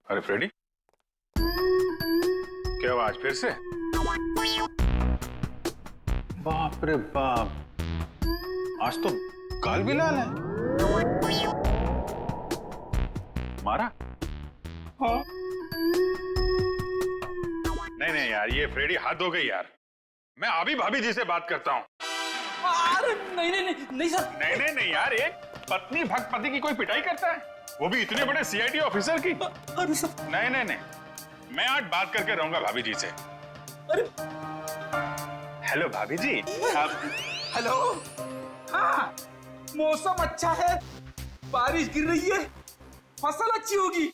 अरे फ्रेडी, क्या हुआ आज फिर से? बाप रे बाप, आज तो गाल भी लाल है। मारा? हाँ। नहीं यार, ये फ्रेडी हद हो गई यार। मैं अभी भाभी जी से बात करता हूँ। अरे नहीं सर। नहीं यार, एक पत्नी भक्त पति की कोई पिटाई करता है, वो भी इतने बड़े सीआईडी ऑफिसर की? अरे सर। नहीं, मैं आज बात करके रहूंगा भाभी जी से। अरे हेलो भाभी जी। हेलो। हाँ, मौसम अच्छा है, बारिश गिर रही है, फसल अच्छी होगी।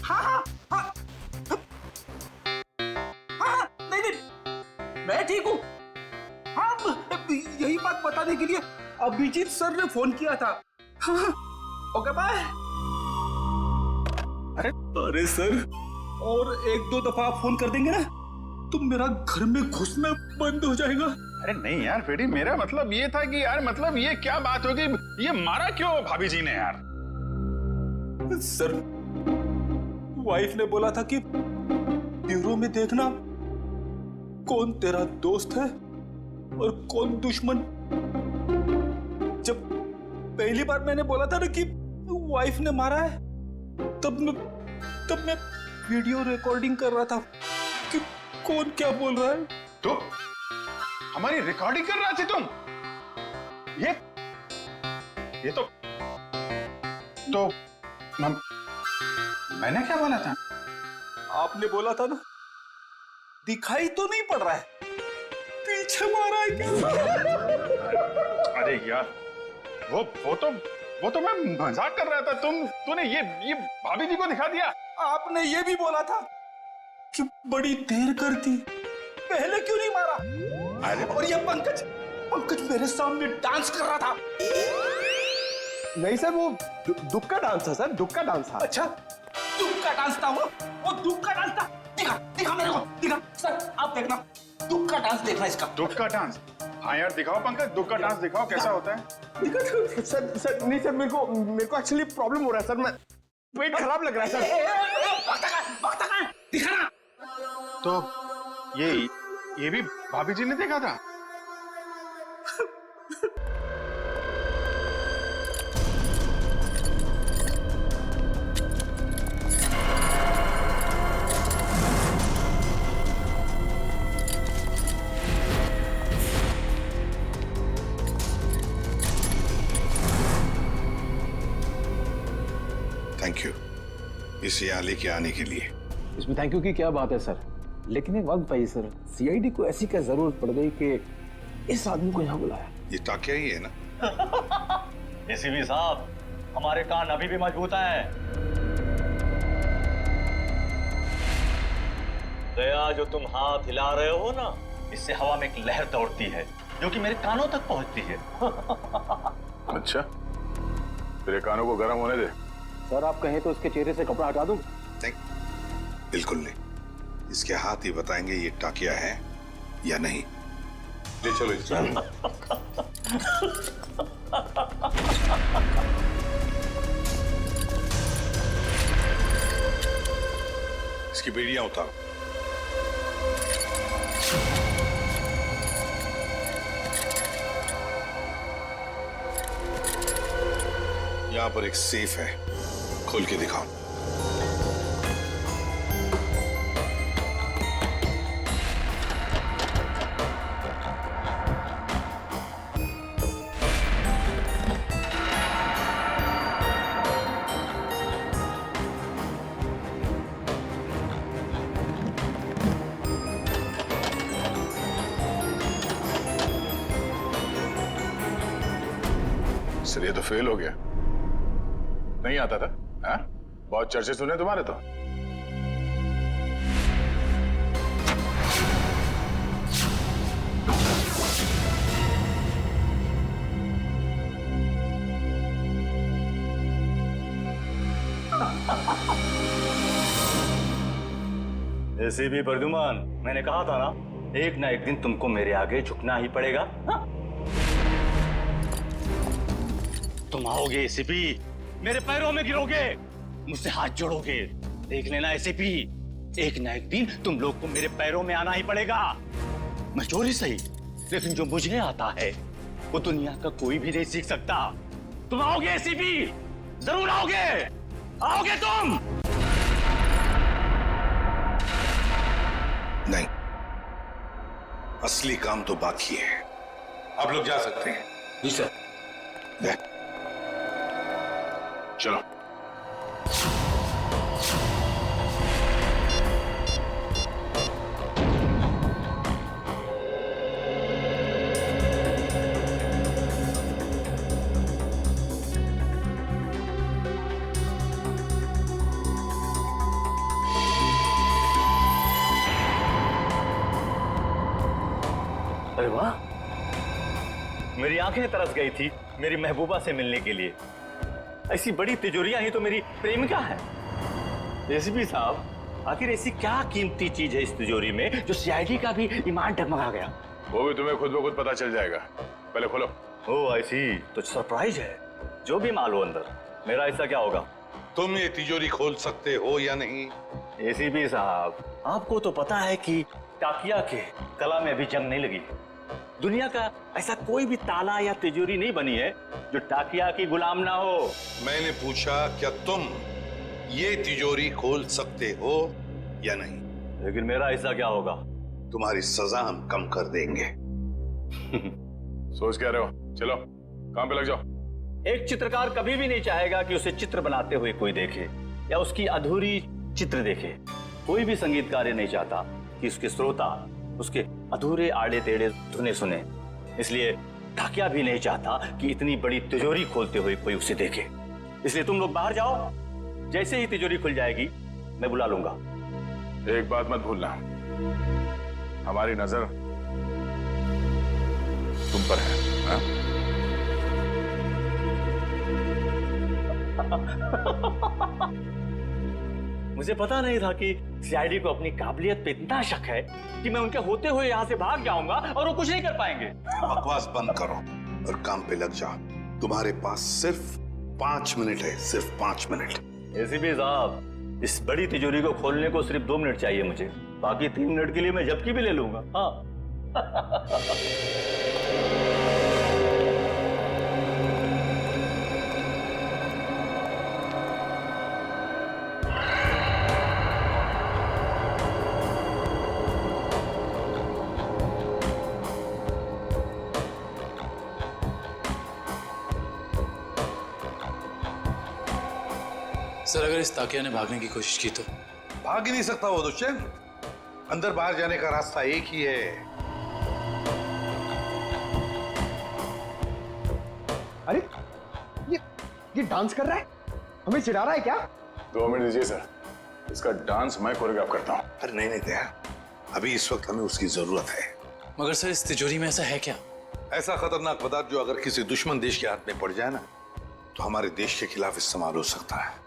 हाँ, नहीं, मैं ठीक हूँ। हाँ, यही बात बताने के लिए अभिजीत सर ने फोन किया था। हाँ, ओके बाय। अरे सर, और एक दो दफा फोन कर देंगे ना तो मेरा घर में घुसना बंद हो जाएगा। अरे नहीं यार फ्रेडी, मेरा मतलब ये था कि यार, मतलब ये क्या बात होगी, ये मारा क्यों भाभी जी ने यार? सर, वाइफ ने बोला था कि ब्यूरो में देखना कौन तेरा दोस्त है और कौन दुश्मन। जब पहली बार मैंने बोला था ना कि वाइफ ने मारा है, तब मैं वीडियो रिकॉर्डिंग कर रहा था कि कौन क्या बोल रहा है। तो हमारी रिकॉर्डिंग कर रहा थे तुम? ये तो मैंने क्या बोला था? आपने बोला था ना, दिखाई तो नहीं पड़ रहा है, पीछे मारा है क्या? अरे यार, वो तो मैं मजाक कर रहा था। तूने ये भाभी जी को दिखा दिया। आपने ये भी बोला था कि बड़ी देर कर दी, पहले क्यों नहीं मारा? अरे और ये पंकज मेरे सामने डांस कर रहा था। नहीं सर, वो दुख का डांस था सर, दुख का डांस था। अच्छा, दुख का डांस था वो दुख का डांस था। दिखा मेरे को, दिखा सर, आप देखना, दुख का डांस देखना इसका। दुख का डांस? हाँ यार दिखाओ पंकज, दुख का डांस दिखाओ, कैसा होता है? सर नहीं सर, मेरे को एक्चुअली प्रॉब्लम हो रहा है सर, मैं पेट खराब लग रहा है सर। दिखा ना। तो ये भी भाभी जी ने देखा था? थैंक यू इस यहाँ लेके आने के लिए। इसमें थैंक यू की क्या बात है सर, लेकिन एक वक्त पाई सर, सीआईडी को ऐसी क्या जरूरत पड़ गई कि इस आदमी को यहाँ बुलाया? ये टाकिया ही है ना? एसीपी साहब, हमारे कान अभी भी मजबूत हैं। दया, जो तुम हाथ हिला रहे हो ना, इससे हवा में एक लहर दौड़ती है जो कि मेरे कानों तक पहुंचती है। अच्छा, तेरे कानों को गर्म होने दे। सर आप कहें तो उसके चेहरे से कपड़ा हटा दूं? बिल्कुल नहीं, इसके हाथ ही बताएंगे ये टाकिया है या नहीं। ले चलो इसकी बेड़ियां उतारो। यहां पर एक सेफ है, खोल के दिखाओ। सर ये तो फेल हो गया, नहीं आता था। हाँ? बहुत चर्चे सुने तुम्हारे तो। एसीपी प्रद्युमन, मैंने कहा था ना, एक ना एक दिन तुमको मेरे आगे झुकना ही पड़ेगा। हाँ? तुम आओगे एसीपी, मेरे पैरों में गिरोगे, मुझसे हाथ जोड़ोगे, देख लेना एसीपी, एक ना एक दिन तुम लोग को मेरे पैरों में आना ही पड़ेगा। मैं चोरी सही, लेकिन जो मुझे आता है वो दुनिया का कोई भी नहीं सीख सकता। तुम आओगे एसीपी, जरूर आओगे, आओगे तुम। नहीं, असली काम तो बाकी है। आप लोग जा सकते हैं। जी सर। चलो। अरे वाह, मेरी आंखें तरस गई थी मेरी महबूबा से मिलने के लिए। ऐसी बड़ी तिजोरियां ही तो मेरी प्रेमिका है। एसीपी साहब, आखिर ऐसी क्या कीमती चीज है इस तिजोरी में जो सीआईडी का भी ईमान डगमगा गया? वो भी तुम्हें खुद ब खुद पता चल जाएगा। पहले खोलो। ओह आई सी, तो सरप्राइज है। जो भी माल हो अंदर, मेरा हिस्सा क्या होगा? तुम ये तिजोरी खोल सकते हो या नहीं? एसीपी साहब, आपको तो पता है कि टाकिया के कला में अभी जंग नहीं लगी। दुनिया का ऐसा कोई भी ताला या तिजोरी नहीं बनी है जो टाकिया की गुलाम ना हो। मैंने पूछा क्या तुम ये तिजोरी खोल सकते हो या नहीं? लेकिन मेरा हिस्सा क्या होगा? तुम्हारी सजा हम कम कर देंगे। सोच क्या रहे हो? चलो काम पे लग जाओ। एक चित्रकार कभी भी नहीं चाहेगा कि उसे चित्र बनाते हुए कोई देखे या उसकी अधूरी चित्र देखे। कोई भी संगीतकार नहीं चाहता कि उसके श्रोता उसके अधूरे आड़े टेढ़े धुने सुने। इसलिए टाकिया भी नहीं चाहता कि इतनी बड़ी तिजोरी खोलते हुए कोई उसे देखे। इसलिए तुम लोग बाहर जाओ, जैसे ही तिजोरी खुल जाएगी मैं बुला लूंगा। एक बात मत भूलना, हमारी नजर तुम पर है। हाँ? मुझे पता नहीं था कि सीआईडी को अपनी काबिलियत पे इतना शक है कि मैं उनके होते हुए यहाँ से भाग जाऊंगा और वो कुछ नहीं कर पाएंगे। बकवास बंद करो और काम पे लग जाओ। तुम्हारे पास सिर्फ 5 मिनट है, सिर्फ 5 मिनट। एसीपी साहब, इस बड़ी तिजोरी को खोलने को सिर्फ 2 मिनट चाहिए मुझे, बाकी 3 मिनट के लिए मैं झपकी भी ले लूंगा। हाँ। सर, अगर इस ताकिया ने भागने की कोशिश की तो? भाग ही नहीं सकता वो दुष्यंत। अंदर बाहर जाने का रास्ता एक ही है। अरे ये डांस कर रहा है, हमें चिढ़ा रहा है क्या? 2 मिनट दीजिए सर, इसका डांस मैं कोरियोग्राफ करता हूँ। अरे नहीं नहीं दया, अभी इस वक्त हमें उसकी जरूरत है। मगर सर, इस तिजोरी में ऐसा है क्या? ऐसा खतरनाक पदार्थ जो अगर किसी दुश्मन देश के हाथ में पड़ जाए ना, तो हमारे देश के खिलाफ इस्तेमाल हो सकता है।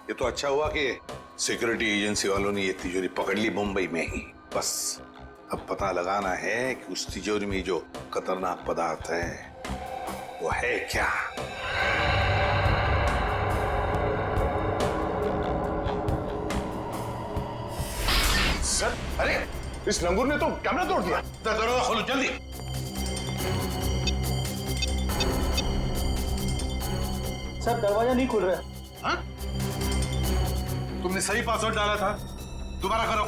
ये तो अच्छा हुआ कि सिक्योरिटी एजेंसी वालों ने ये तिजोरी पकड़ ली मुंबई में ही। बस अब पता लगाना है कि उस तिजोरी में जो खतरनाक पदार्थ है वो है क्या। सर, अरे इस लंगूर ने तो कैमरा तोड़ दिया। दरवाजा खोलो जल्दी। सर, दरवाजा नहीं खुल रहा। हाँ? तुमने सही पासवर्ड डाला था, दोबारा करो।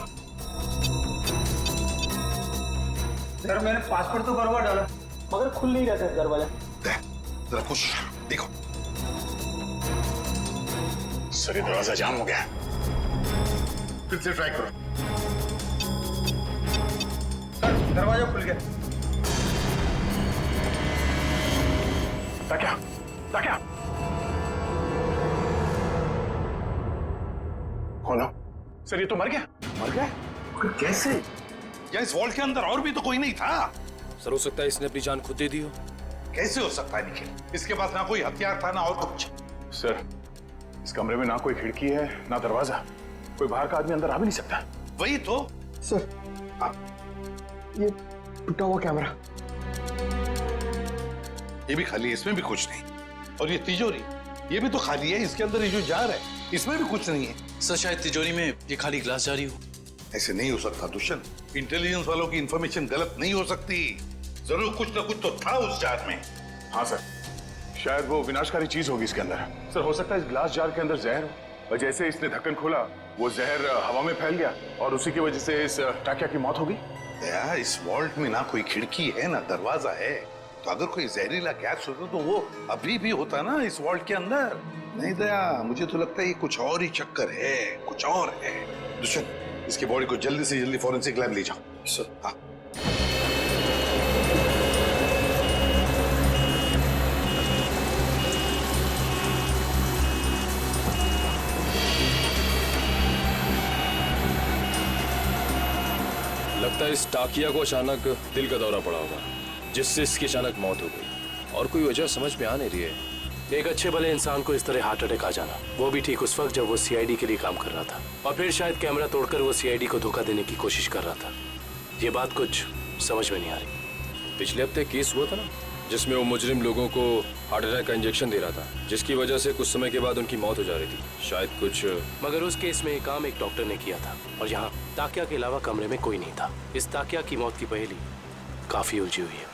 सर, मैंने पासवर्ड तो बराबर डाला मगर खुल नहीं रहा सर दरवाजा। जरा कुछ देखो। सर, ये दरवाजा जाम हो गया। फिर से ट्राई करो। सर, दरवाजा खुल गया। ताकिया, ताकिया, खोलो। सर, ये तो मर गया। मर गए? कैसे? या इस वॉल्ट के अंदर और भी तो कोई नहीं था। सर, हो सकता है इसने अपनी जान खुद दे दी हो। कैसे हो सकता है निखिल? इसके पास ना कोई हथियार था ना और कुछ। सर, इस कमरे में ना कोई खिड़की है ना दरवाजा, कोई बाहर का आदमी अंदर आ भी नहीं सकता। वही तो। सर, ये टूटा हुआ कैमरा। ये भी खाली है, इसमें भी कुछ नहीं। और ये तिजोरी, ये भी तो खाली है, इसके अंदर ये जो जार है इसमें भी कुछ नहीं है। सर शायद तिजोरी में ये खाली ग्लास जारी हो। ऐसे नहीं हो सकता दुष्यंत। इंटेलिजेंस वालों की इंफॉर्मेशन गलत नहीं हो सकती। जरूर कुछ ना कुछ तो था उस जार में। हाँ सर, शायद वो विनाशकारी चीज होगी इसके अंदर। सर हो सकता है इस ग्लास जार के अंदर जहर हो, और जैसे इसने ढक्कन खोला वो जहर हवा में फैल गया और उसी की वजह से इस टाकिया की मौत हो गई। दया, इस वॉल्ट में ना कोई खिड़की है ना दरवाजा है, तो अगर कोई जहरीला गैस होता तो वो अभी भी होता ना इस वॉल्ट के अंदर। नहीं दया, मुझे तो लगता है ये कुछ और ही चक्कर है, कुछ और है। दुष्यंत, इसकी बॉडी को जल्दी से जल्दी फॉरेंसिक लैब ले जाओ। सर हाँ। लगता है इस टाकिया को अचानक दिल का दौरा पड़ा होगा, जिससे इसकी अचानक मौत हो गई, और कोई वजह समझ में आ नहीं रही है। एक अच्छे भले इंसान को इस तरह हार्ट अटैक आ जाना, वो भी ठीक उस वक्त जब वो सीआईडी के लिए काम कर रहा था, और फिर शायद कैमरा तोड़कर वो सीआईडी को धोखा देने की कोशिश कर रहा था। ये बात कुछ समझ में नहीं आ रही। पिछले हफ्ते केस हुआ था ना, जिसमें वो मुजरिम लोगों को हार्ट अटैक का इंजेक्शन दे रहा था, जिसकी वजह से कुछ समय के बाद उनकी मौत हो जा रही थी। शायद कुछ, मगर उस केस में काम एक डॉक्टर ने किया था, और यहाँ ताकिया के अलावा कमरे में कोई नहीं था। इस ताकिया की मौत की पहेली काफी उलझी हुई है।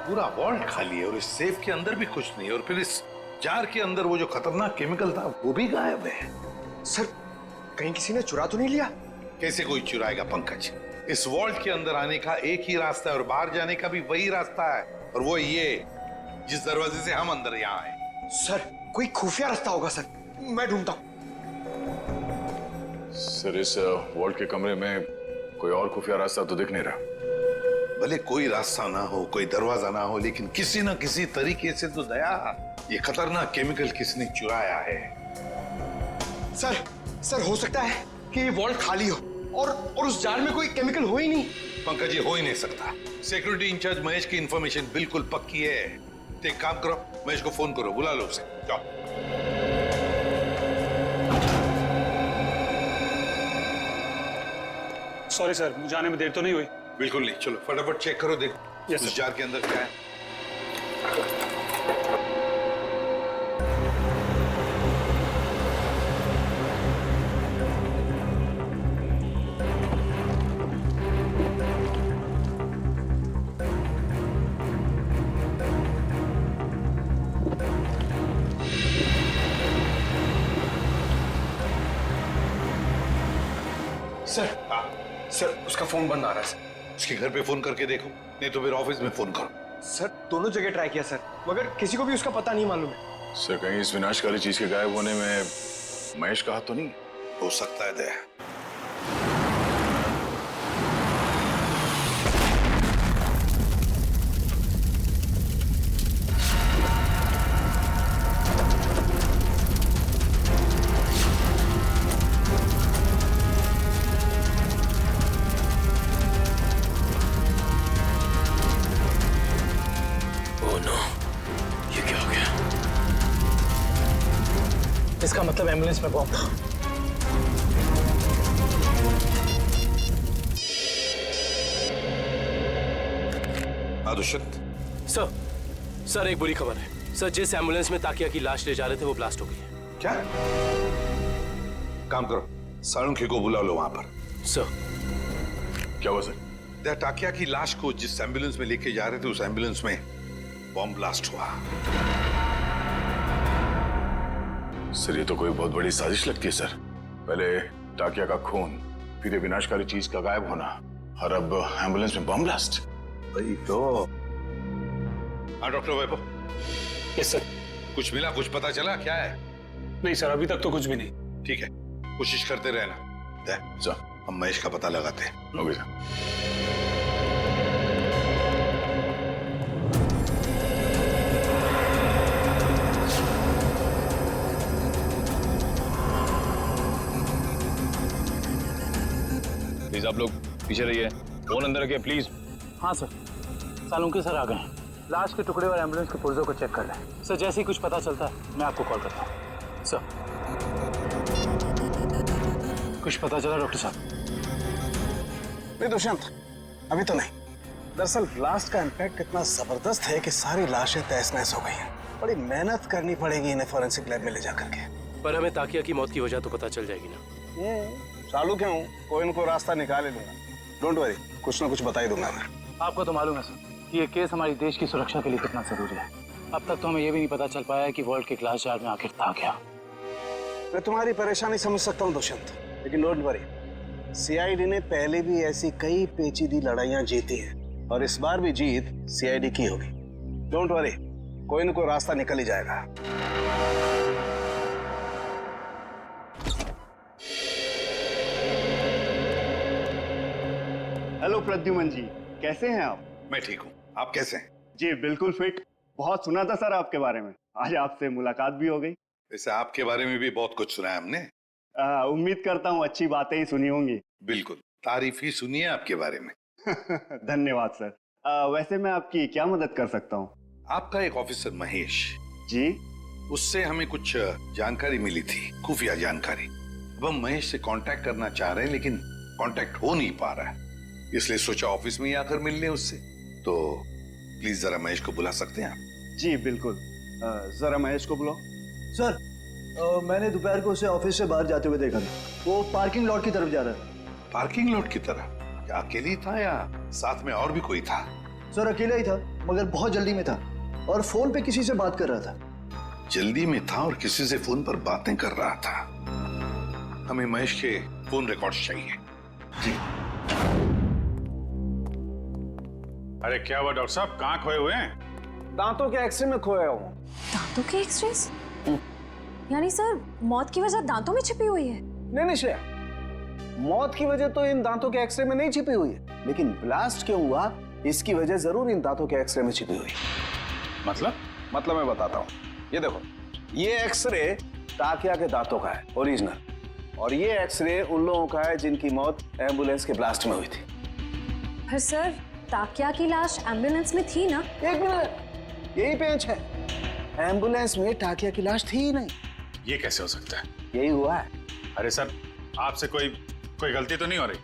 पूरा वॉल्ट खाली है और इस सेफ के अंदर भी कुछ नहीं, और फिर इस जार के अंदर वो जो खतरनाक केमिकल था वो भी गायब है। सर कहीं किसी ने चुरा तो नहीं लिया? कैसे कोई चुराएगा पंकज? इस वॉल्ट के अंदर आने का एक ही रास्ता है और बाहर जाने का भी वही रास्ता है, और वो ये जिस दरवाजे से हम अंदर यहाँ आए। सर कोई खुफिया रास्ता होगा सर, मैं ढूंढता हूँ। सर इस वॉल्ट के कमरे में कोई और खुफिया रास्ता तो दिख नहीं रहा। भले कोई रास्ता ना हो, कोई दरवाजा ना हो, लेकिन किसी न किसी तरीके से तो दया ये खतरनाक केमिकल किसने चुराया है। सर हो सकता है कि ये वॉल्ट खाली हो और उस जार में कोई केमिकल हो ही नहीं। पंकज ये हो ही नहीं सकता। सिक्योरिटी इंचार्ज महेश की इंफॉर्मेशन बिल्कुल पक्की है। तो एक काम करो, महेश को फोन करो, बुला लो उसे। जाओ। सॉरी सर, मुझे आने में देर तो नहीं हुई? बिल्कुल नहीं, चलो फटाफट चेक करो, देखो Yes, उस sir. जार के अंदर क्या है। सर उसका फोन बंद आ रहा है सर। उसके घर पे फोन करके देखो, नहीं तो फिर ऑफिस में फोन करो। सर दोनों जगह ट्राई किया सर, मगर किसी को भी उसका पता नहीं मालूम है। सर कहीं इस विनाशकारी चीज के गायब होने में महेश का हाथ तो नहीं? हो सकता है दया। इसका मतलब एम्बुलेंस में बॉम्ब। दुष्यंत सर एक बुरी खबर है सर। जिस एम्बुलेंस में ताकिया की लाश ले जा रहे थे वो ब्लास्ट हो गई है। क्या? काम करो, साळुंखे को बुला लो वहां पर। सर क्या हुआ सर? दया, टाकिया की लाश को जिस एम्बुलेंस में लेके जा रहे थे उस एम्बुलेंस में बॉम्ब ब्लास्ट हुआ। सर ये तो कोई बहुत बड़ी साजिश लगती है सर। पहले टाकिया का खून, फिर ये विनाशकारी चीज का गायब होना, और अब एम्बुलेंस में बम ब्लास्ट। वही तो। हाँ डॉक्टर वैभव। Yes sir. कुछ मिला, कुछ पता चला क्या है? नहीं सर, अभी तक तो कुछ भी नहीं। ठीक है, कोशिश करते रहना। सर हम महेश का पता लगाते हैं। Okay sir. प्लीज आप लोग पीछे रहिए, फोन अंदर रखिए प्लीज। हाँ सर, सालुंके सर आ गए हैं। लाश के टुकड़े और एम्बुलेंस के पुर्जों को चेक कर रहे हैं सर। जैसे ही कुछ पता चलता है मैं आपको कॉल करता हूँ सर। कुछ पता चला डॉक्टर साहब? नहीं दुष्यंत, अभी तो नहीं। दरअसल ब्लास्ट का इम्पैक्ट इतना जबरदस्त है कि सारी लाशें तहस नहस हो गई हैं। बड़ी मेहनत करनी पड़ेगी इन्हें फॉरेंसिक लैब में ले जाकर के। पर हमें ताकिया की मौत की वजह तो पता चल जाएगी ना। चालू क्यों, कोई न कोई रास्ता निकाल ही दूंगा। डोंट वरी, कुछ ना कुछ बता ही दूंगा मैं। आपको तो मालूम है सर कि ये केस हमारी देश की सुरक्षा के लिए कितना जरूरी है। अब तक तो हमें ये भी नहीं पता चल पाया कि वर्ल्ड के ग्लास जार में आखिर था क्या। मैं तुम्हारी परेशानी समझ सकता हूँ दुष्यंत, लेकिन डोंट वरी, सीआईडी ने पहले भी ऐसी कई पेचीदी लड़ाइयां जीती हैं और इस बार भी जीत सीआईडी की होगी। डोंट वरी, कोई न कोई रास्ता निकल ही जाएगा। हेलो प्रद्युमन जी, कैसे हैं आप? मैं ठीक हूँ, आप कैसे हैं? जी बिल्कुल फिट। बहुत सुना था सर आपके बारे में, आज आपसे मुलाकात भी हो गई। वैसे आपके बारे में भी बहुत कुछ सुना है हमने। उम्मीद करता हूँ अच्छी बातें ही सुनी होंगी। बिल्कुल, तारीफ ही सुनी है आपके बारे में। धन्यवाद सर। वैसे मैं आपकी क्या मदद कर सकता हूँ? आपका एक ऑफिसर महेश जी, उससे हमें कुछ जानकारी मिली थी, खुफिया जानकारी। अब हम महेश से कांटेक्ट करना चाह रहे हैं लेकिन कांटेक्ट हो नहीं पा रहा है, इसलिए सोचा ऑफिस में ही आकर मिल लें उससे। तो प्लीज जरा महेश को बुला सकते हैं आप? जी बिल्कुल, जरा महेश को बुलाओ। सर, मैंने दोपहर को उसे ऑफिस से बाहर जाते हुए देखा था। वो पार्किंग लॉट की तरफ जा रहा था। पार्किंग लॉट की तरफ? क्या अकेले ही था या साथ में और भी कोई था? सर अकेला ही था, मगर बहुत जल्दी में था और फोन पे किसी से बात कर रहा था। जल्दी में था और किसी से फोन पर बातें कर रहा था। हमें महेश के फोन रिकॉर्ड्स चाहिए। जी। अरे क्या हुआ डॉक्टर साहब, कहाँ खोए हुए हैं? दांतों के एक्सरे में खोया हूँ। दांतों के एक्सरेस? यानी सर मौत की वजह दांतों में छिपी हुई है? नहीं श्रेया, मौत की वजह तो इन दांतों के एक्सरे में नहीं छिपी हुई है, लेकिन ब्लास्ट क्यों हुआ इसकी वजह जरूर इन दांतों के एक्सरे में छिपी हुई है। मतलब मैं बताता हूँ। ये देखो, ये एक्सरे ताकिया के दांतों का है ओरिजिनल, और ये एक्सरे उन लोगों का है जिनकी मौत एम्बुलेंस के ब्लास्ट में हुई थी। पर सर ताकिया की लाश एम्बुलेंस में थी ना? एक मिनट, यही पेंच है, एम्बुलेंस में ताकिया की लाश थी ही नहीं। ये कैसे हो सकता है? यही हुआ है। अरे सर, आपसे कोई गलती तो नहीं हो रही?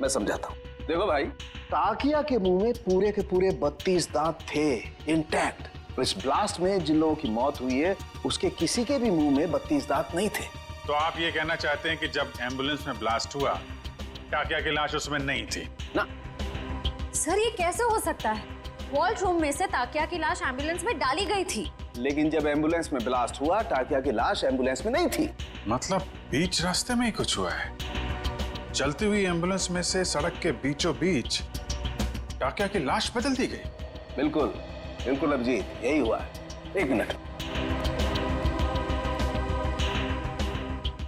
मैं समझाता हूँ। देखो भाई, ताकिया के मुंह में पूरे के पूरे 32 दांत थे इंटैक्ट। तो इस ब्लास्ट में जिन लोगों की मौत हुई है उसके किसी के भी मुंह में 32 दांत नहीं थे। तो आप ये कहना चाहते हैं कि जब एम्बुलेंस में ब्लास्ट हुआ ताकिया की लाश उसमें नहीं थी? ना सर, ये कैसे हो सकता है? वॉल्ट रूम में से ताकिया की लाश एम्बुलेंस में डाली गई थी, लेकिन जब एम्बुलेंस में ब्लास्ट हुआ ताकिया की लाश एम्बुलेंस में नहीं थी। मतलब बीच रास्ते में ही कुछ हुआ है? चलती हुई एम्बुलेंस में से सड़क के बीचों बीच ताकिया की लाश बदल दी गई? बिल्कुल बिल्कुल अभिजीत, यही हुआ है। एक मिनट,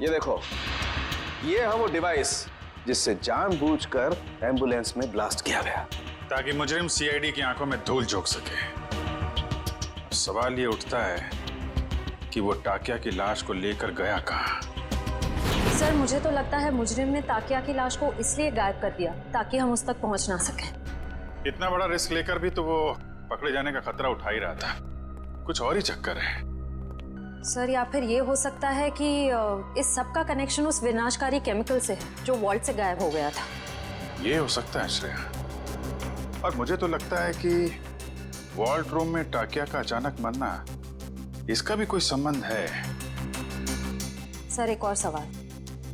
ये देखो, ये है वो डिवाइस जिससे जानबूझकर एम्बुलेंस में ब्लास्ट किया गया, ताकि मुजरिम सीआईडी की आंखों में धूल झोंक सके। सवाल ये उठता है कि वो ताकिया की लाश को लेकर गया कहाँ? सर मुझे तो लगता है मुजरिम ने ताकिया की लाश को इसलिए गायब कर दिया ताकि हम उस तक पहुंच ना सकें। इतना बड़ा रिस्क लेकर भी तो वो पकड़े जाने का खतरा उठा ही रहा था। कुछ और ही चक्कर है। सर या फिर ये हो सकता है कि इस सब का कनेक्शन उस विनाशकारी केमिकल से है जो वॉल्ट से गायब हो गया था। ये हो सकता है श्रेया, और मुझे तो लगता है कि वॉल्ट रूम में ताकिया का अचानक मरना, इसका भी कोई संबंध है। सर एक और सवाल,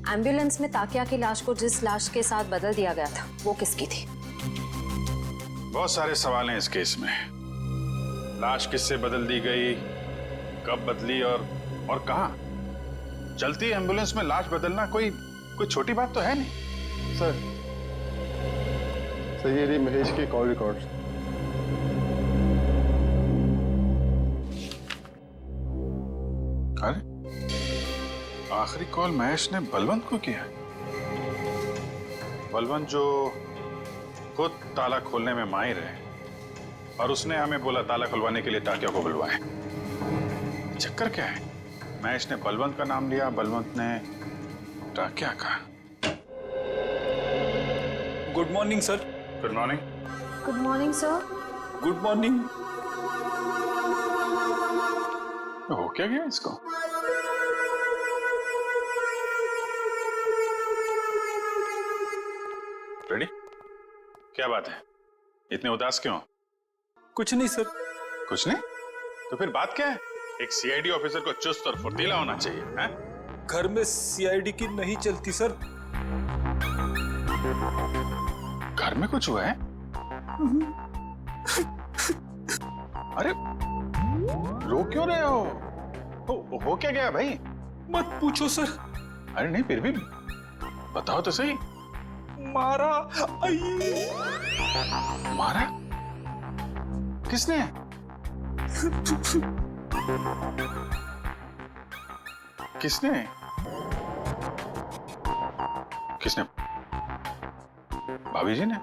एम्बुलेंस में ताकिया की लाश को जिस लाश के साथ बदल दिया गया था वो किसकी थी? बहुत सारे सवाल हैं इस केस में। लाश किससे बदल दी गई, कब बदली और कहां? चलती एम्बुलेंस में लाश बदलना कोई छोटी बात तो है नहीं। सर ये रही महेश के कॉल रिकॉर्ड्स। अरे आखिरी कॉल महेश ने बलवंत को किया। बलवंत जो खुद ताला खोलने में माहिर है, और उसने हमें बोला ताला खुलवाने के लिए ताकिया को बुलवाए। चक्कर क्या है? महेश ने बलवंत का नाम लिया, बलवंत ने ताकिया का। Good morning sir. Good morning. Good morning sir. Good morning. हो क्या गया इसको? रेडी? क्या बात है? इतने उदास क्यों? कुछ नहीं सर। कुछ नहीं? तो फिर बात क्या है? एक सीआईडी ऑफिसर को चुस्त और फुर्तीला होना चाहिए, हैं? घर में सीआईडी की नहीं चलती सर। घर में कुछ हुआ है? अरे रो क्यों रहे हो? हो क्या गया भाई? मत पूछो सर। अरे नहीं, फिर भी बताओ तो सही। मारा। मारा? किसने? किसने? किसने? भाभी जी ने?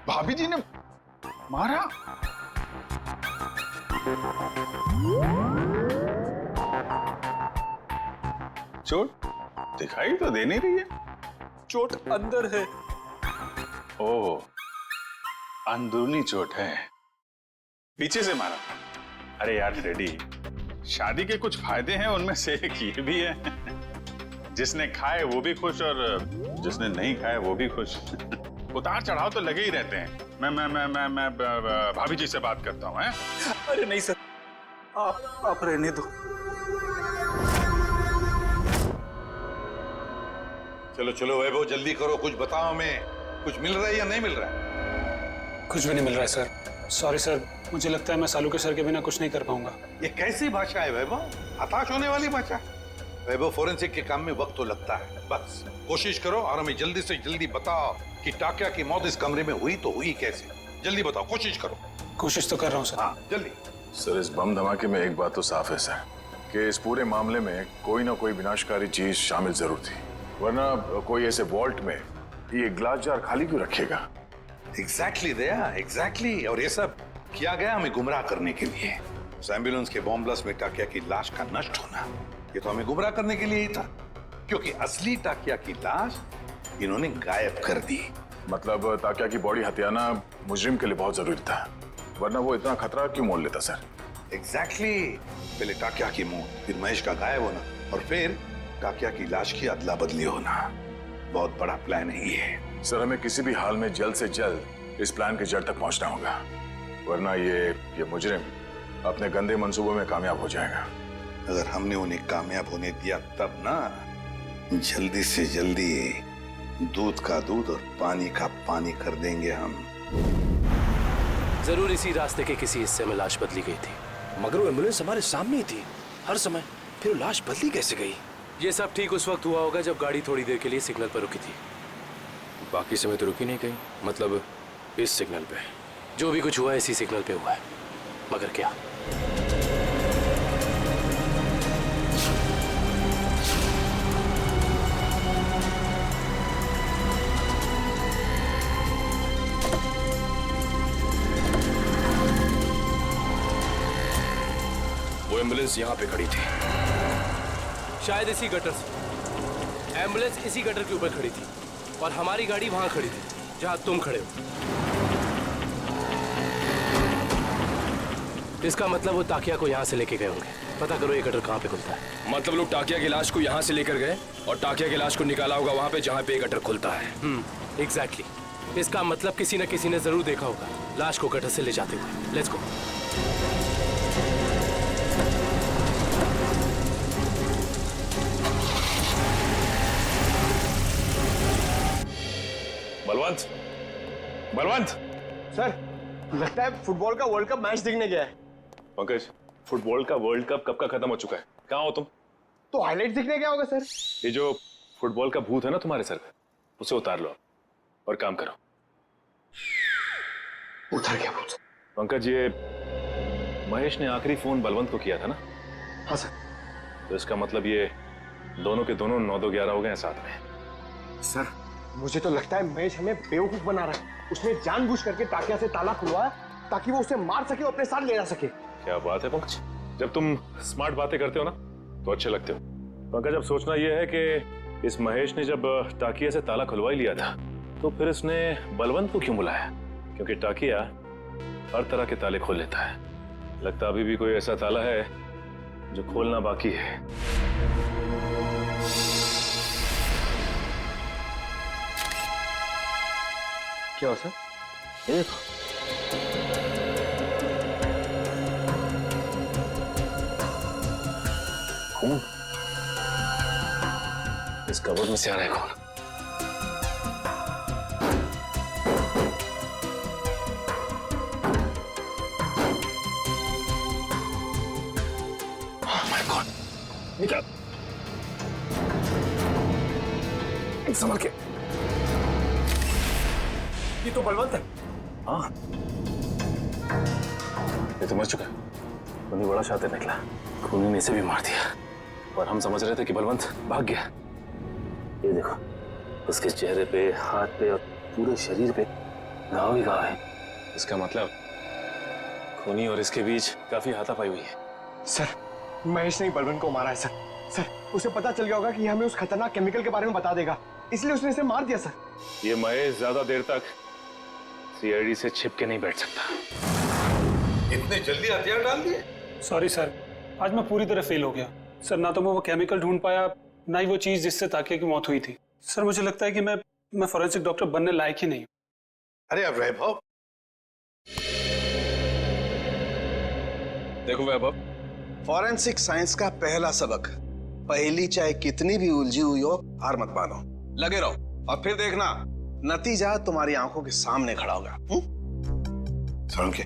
भाभी जी ने मारा? चोट दिखाई तो दे नहीं रही है। चोट अंदर है। ओह, अंदरूनी चोट है। पीछे से मारा? अरे यार रेडी, शादी के कुछ फायदे हैं, उनमें से एक ये भी है, जिसने खाए वो भी खुश और जिसने नहीं खाए वो भी खुश। उतार चढ़ाव तो लगे ही रहते हैं। मैं भाभी जी से बात करता हूँ। अरे नहीं सर, आप रहने दो। चलो चलो वैभव, जल्दी करो, कुछ बताओ हमें। कुछ मिल रहा है या नहीं मिल रहा है? कुछ भी नहीं मिल रहा है सर। सॉरी सर, मुझे लगता है मैं सालू के सर के बिना कुछ नहीं कर पाऊंगा। ये कैसी भाषा है वैभव? हताश होने वाली भाषा। वैभव, फोरेंसिक के काम में वक्त तो लगता है, बस कोशिश करो और हमें जल्दी से जल्दी बताओ कि टाकिया की मौत इस कमरे में हुई तो हुई कैसे। जल्दी बताओ, कोशिश करो। कोशिश तो कर रहा हूँ सर। हाँ जल्दी। सर, इस बम धमाके में एक बात तो साफ है सर, कि इस पूरे मामले में कोई ना कोई विनाशकारी चीज शामिल जरूर थी, वरना कोई ऐसे वॉल्ट में ये ग्लास जार खाली क्यों रखेगा? एग्जैक्टली दया, एग्जैक्टली। और ये सब किया गया हमें गुमराह करने के लिए। उस एम्बुलेंस के बॉम्ब ब्लास्ट में टाकिया की लाश का नष्ट होना, ये तो हमें गुमराह करने के लिए ही था, क्योंकि असली टाकिया की लाश इन्होंने गायब कर दी। मतलब टाकिया की बॉडी हथियाना मुजरिम के लिए बहुत जरूरी था, वरना वो इतना खतरा क्यों मोल लेता सर? एग्जैक्टली। पहले टाकिया की मौत, फिर महेश का गायब होना, और फिर टाकिया की लाश की अदला बदली होना। बहुत बड़ा प्लान है ये। सर, हमें किसी भी हाल में जल्द से जल्द इस प्लान की जड़ तक पहुंचना होगा, वरना ये मुजरिम अपने गंदे मंसूबों में कामयाब हो जाएगा। अगर हमने उन्हें कामयाब होने दिया तब ना, जल्दी से जल्दी दूध का दूध और पानी का पानी कर देंगे हम। जरूर इसी रास्ते के किसी हिस्से में लाश बदली गई थी, मगर वो एम्बुलेंस हमारे सामने ही थी हर समय, फिर लाश बदली कैसे गई? ये सब ठीक उस वक्त हुआ होगा जब गाड़ी थोड़ी देर के लिए सिग्नल पर रुकी थी। बाकी समय तो रुकी नहीं गई, मतलब इस सिग्नल पे? जो भी कुछ हुआ इसी सिग्नल पे हुआ है, मगर क्या? वो एम्बुलेंस यहाँ पे खड़ी थी, शायद इसी गटर से। एम्बुलेंस इसी गटर के ऊपर खड़ी थी और हमारी गाड़ी वहां खड़ी थी जहां तुम खड़े हो। इसका मतलब वो टाकिया को यहाँ से लेके गए होंगे। पता करो ये गटर कहाँ पे खुलता है। मतलब लोग टाकिया की लाश को यहाँ से लेकर गए और टाकिया की लाश को निकाला होगा वहां पे जहाँ पे ये गटर खुलता है। एग्जैक्टली। इसका मतलब किसी न किसी ने जरूर देखा होगा लाश को गटर से ले जाते हुए। Let's go. Balwant, Balwant! Sir, लगता है फुटबॉल का वर्ल्ड कप मैच देखने गया है। पंकज, फुटबॉल का वर्ल्ड कप कब का खत्म हो चुका है? कहाँ हो तुम? तो हाईलाइट देखने गया होगा सर। ये जो फुटबॉल का भूत है ना तुम्हारे सर पे, उसे उतार लो और काम करो। उतर गया भूत। पंकज, ये महेश ने आखिरी फोन बलवंत को किया था ना? हाँ सर। तो इसका मतलब ये दोनों के दोनों 9-2-11 हो गए हैं साथ में। सर, मुझे तो लगता है महेश हमें बेवकूफ बना रहा है। उसने जानबूझ करके टाकिया से ताला खुलवाया ताकि वो उसे मार सके और अपने साथ ले जा सके। क्या बात है पंकज, जब तुम स्मार्ट बातें करते हो ना तो अच्छे लगते हो। पंकज, अब सोचना यह है कि इस महेश ने जब टाकिया से ताला खुलवा ही लिया था तो फिर इसने बलवंत को क्यों बुलाया? क्योंकि टाकिया हर तरह के ताले खोल लेता है। लगता अभी भी कोई ऐसा ताला है जो खोलना बाकी है। क्या हो सर? ये देखो। खून इस कबर्ड में से आ रहा है खून। निकाल, संभल के। ये तो बलवंत है। हाँ, ये तो मर चुका है। उन्हें बड़ा शातिर निकला, खूनी ने इसे भी मार दिया। और हम समझ रहे थे कि बलवंत भाग गया। ये देखो, इसके चेहरे पे, हाथ पे और पूरे शरीर पे घाव ही घाव है। इसका मतलब खूनी और इसके बीच काफी हाथापाई हुई है। सर, महेश ने ही बलवंत को मारा है सर। सर, उसे पता चल गया होगा कि हमें उस खतरनाक केमिकल के बारे में बता देगा, इसलिए उसने इसे मार दिया सर। ये महेश ज्यादा देर तक सीआईडी से छिप के नहीं बैठ सकता। इतने जल्दी हथियार डाल दिए? सॉरी सर, आज मैं पूरी तरह फेल हो गया सर। ना तो मैं वो केमिकल ढूंढ पाया, ना ही वो चीज जिससे ताकिया की मौत हुई थी। सर मुझे लगता है कि मैं फॉरेंसिक डॉक्टर बनने लायक ही नहीं हूँ। अरे अब वैभव, देखो वैभव, फॉरेंसिक साइंस का पहला सबक, पहेली चाहे कितनी भी उलझी हुई हो, हार मत मानो, लगे रहो और फिर देखना नतीजा तुम्हारी आंखों के सामने खड़ा होगा। के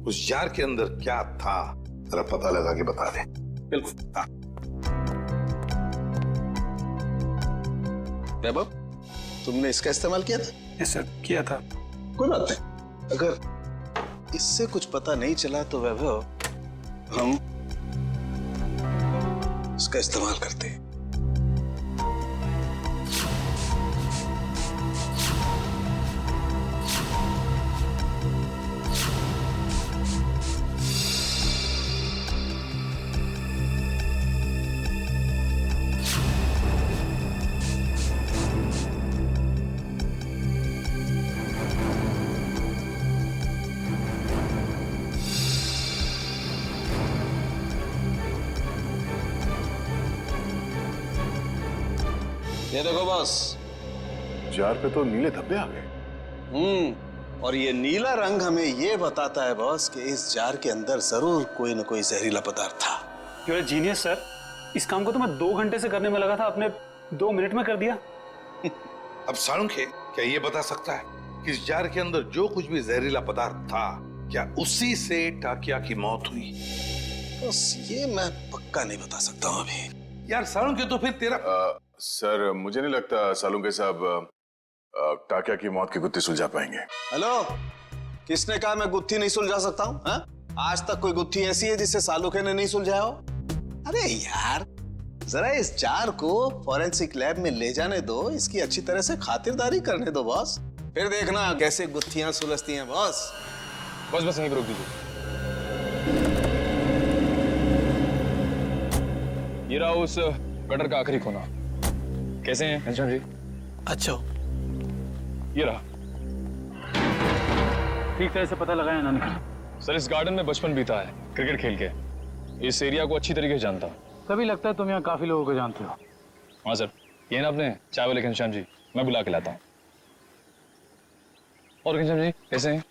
उस जार के अंदर क्या था, जरा पता लगा के बता दे। बिल्कुल। हाँ वैभव, तुमने इसका इस्तेमाल किया था? यस सर, किया था। कोई बात नहीं, अगर इससे कुछ पता नहीं चला तो वैभव हम इसका इस्तेमाल करते हैं। ये देखो बॉस, जार पे तो नीले धब्बे आ गए। और ये नीला रंग हमें ये बताता है बॉस कि इस जार के अंदर जरूर कोई न कोई जहरीला पदार्थ था। You are genius sir. इस काम को तो मैं 2 घंटे से करने में लगा था, आपने 2 मिनट में कर दिया। अब साळुंखे क्या ये बता सकता है कि इस जार के अंदर जो कुछ भी जहरीला पदार्थ था, क्या उसी से टाकिया की मौत हुई? बस ये मैं पक्का नहीं बता सकता हूँ अभी। यार साळुंखे, तो फिर तेरा सर, मुझे नहीं लगता सालुंखे साहब टाकिया की मौत की गुत्थी सुलझा पाएंगे। हेलो, किसने कहा मैं गुत्थी नहीं सुलझा सकता हूँ? आज तक कोई गुत्थी ऐसी है जिससे सालुंखे ने नहीं सुलझाया हो? अरे यार, जरा इस जार को फॉरेंसिक लैब में ले जाने दो, इसकी अच्छी तरह से खातिरदारी करने दो बॉस, फिर देखना कैसे गुत्थियां सुलझती हैं बॉस। बस यहीं पर रोक दीजिए। ये रहा उस गटर का आखिरी कोना। कैसे हैं घनश्याम जी? अच्छा, ये रहा। ठीक तरह से पता लगाया ना? सर, इस गार्डन में बचपन बीता है क्रिकेट खेल के। इस एरिया को अच्छी तरीके से जानता हूँ। तभी लगता है तुम यहाँ काफी लोगों को जानते हो। हाँ सर, ये ना अपने चाय वाले घनश्याम जी, मैं बुला के लाता हूँ। और घनश्याम जी कैसे हैं?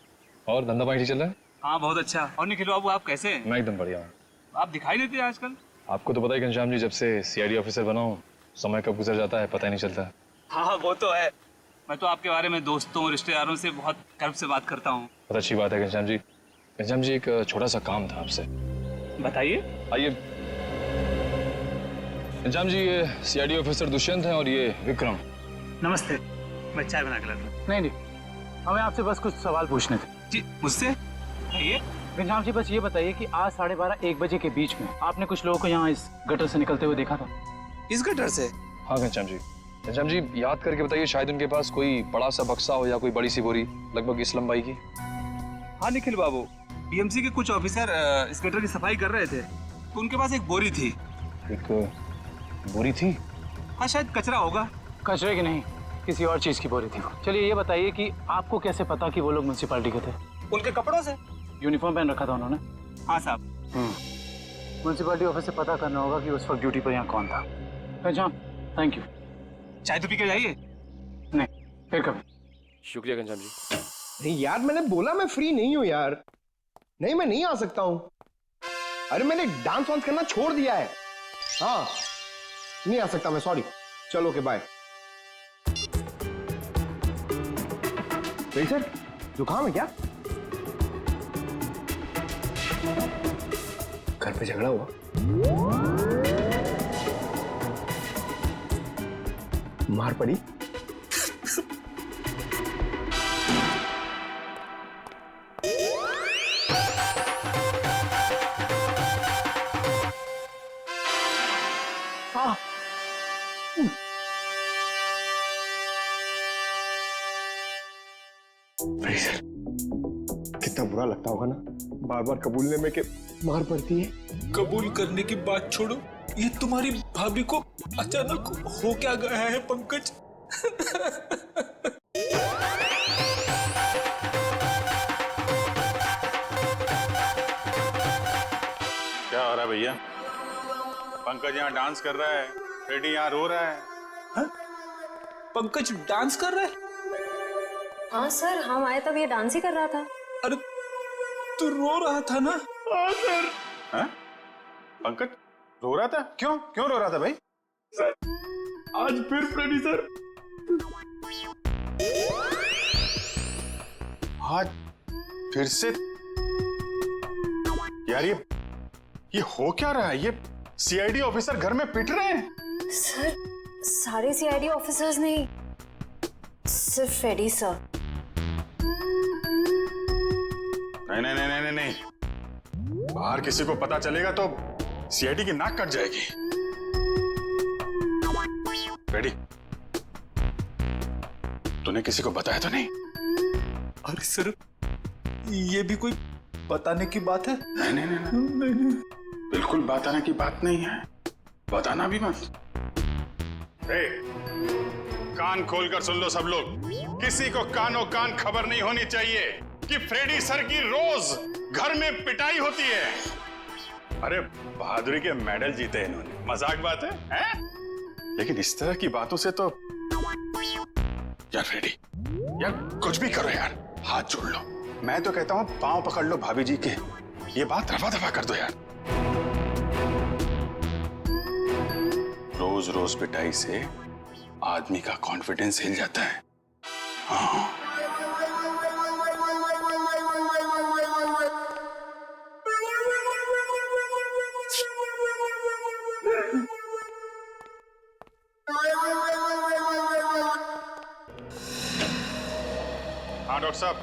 और धंधा पानी ठीक चल रहा है? हाँ बहुत अच्छा। और निखिल बाबू आप कैसे हैं? मैं एकदम बढ़िया हूँ। आप दिखाई देते हैं आजकल। आपको तो पता ही घनश्याम जी, जब से सीआईडी ऑफिसर बना हूँ, समय कब गुजर जाता है पता ही नहीं चलता। हाँ वो तो है। मैं तो आपके बारे में दोस्तों रिश्तेदारों से बहुत गर्व से बात करता हूँ। बहुत अच्छी बात है घनश्याम जी। घनश्याम जी, एक छोटा सा काम था आपसे। बताइए। आइए। घनश्याम जी, ये सीआईडी ऑफिसर दुष्यंत हैं और ये विक्रम। नमस्ते, मैं चाय बना के लाता हूँ। नहीं, हमें आपसे बस कुछ सवाल पूछने थे। जी, मुझसे? आइए। घनश्याम जी, बस ये बताइए कि आज 12:30-1 बजे के बीच में आपने कुछ लोगों को यहाँ इस गटर से निकलते हुए देखा था? इस गटर से? हाँ घनश्याम जी। घनश्याम जी, याद करके बताइए, शायद उनके पास कोई बड़ा सा बक्सा हो या कोई बड़ी सी बोरी लगभग इस लंबाई की। हाँ निखिल बाबू, बीएमसी के कुछ ऑफिसर इस गटर की सफाई कर रहे थे, तो उनके पास एक बोरी थी। एक बोरी थी? हाँ शायद कचरा होगा। कचरे की नहीं, किसी और चीज की बोरी थी। चलिए ये बताइए कि आपको कैसे पता कि वो लोग म्युनिसिपैलिटी के थे? उनके कपड़ों से। यूनिफॉर्म पहन रखा था उन्होंने। हाँ साहब। म्युनिसिपैलिटी ऑफिस से पता करना होगा कि उस वक्त ड्यूटी पर यहाँ कौन था। अच्छा, थैंक यू। चाय तो पी के जाइए। नहीं, फिर कभी। शुक्रिया घनश्याम जी। नहीं यार, मैंने बोला मैं फ्री नहीं हूं यार। नहीं, मैं नहीं आ सकता हूं। अरे मैंने डांस वांस करना छोड़ दिया है। हाँ, नहीं आ सकता मैं, सॉरी। चलो ओके, बाय। सर, जुकाम है क्या? घर पे झगड़ा हुआ? मार पड़ी? हाँ। सर, कितना बुरा लगता होगा ना बार बार कबूलने में कि मार पड़ती है। कबूल करने की बात छोड़ो, ये तुम्हारी भाभी को अचानक हो क्या गया है पंकज? क्या हो रहा है भैया? पंकज यहाँ डांस कर रहा है, फ्रेडी यहाँ रो रहा है। हा? पंकज डांस कर रहा है? हाँ सर, हम आए तब ये डांस ही कर रहा था। अरे तू रो रहा था ना? हाँ सर। हाँ? पंकज रो रहा था? क्यों क्यों रो रहा था भाई? सर, आज फिर फ्रेडी सर। आज फिर से? यार ये हो क्या रहा है? ये सीआईडी ऑफिसर घर में पिट रहे हैं। सर, सारे सीआईडी ऑफिसर्स नहीं, सिर्फ फ्रेडी सर। नहीं नहीं नहीं नहीं नहीं, बाहर किसी को पता चलेगा तो सीआईडी की नाक कट जाएगी। फ्रेडी, तूने किसी को बताया तो नहीं? अरे सर, ये भी कोई बताने की बात है? नहीं नहीं नहीं, नहीं, नहीं। बिल्कुल बताने की बात नहीं है, बताना भी मत। कान खोलकर सुन लो सब लोग, किसी को कानों कान खबर नहीं होनी चाहिए कि फ्रेडी सर की रोज घर में पिटाई होती है। अरे बहादुरी के मेडल जीते इन्होंने, मजाक बात है, हैं? लेकिन इस तरह की बातों से तो यार फ्रेडी, यार कुछ भी करो यार, हाथ जोड़ लो। मैं तो कहता हूं पांव पकड़ लो भाभी जी के, ये बात रफा दफा कर दो यार। रोज रोज पिटाई से आदमी का कॉन्फिडेंस हिल जाता है। हाँ। हाँ डॉक्टर साहब,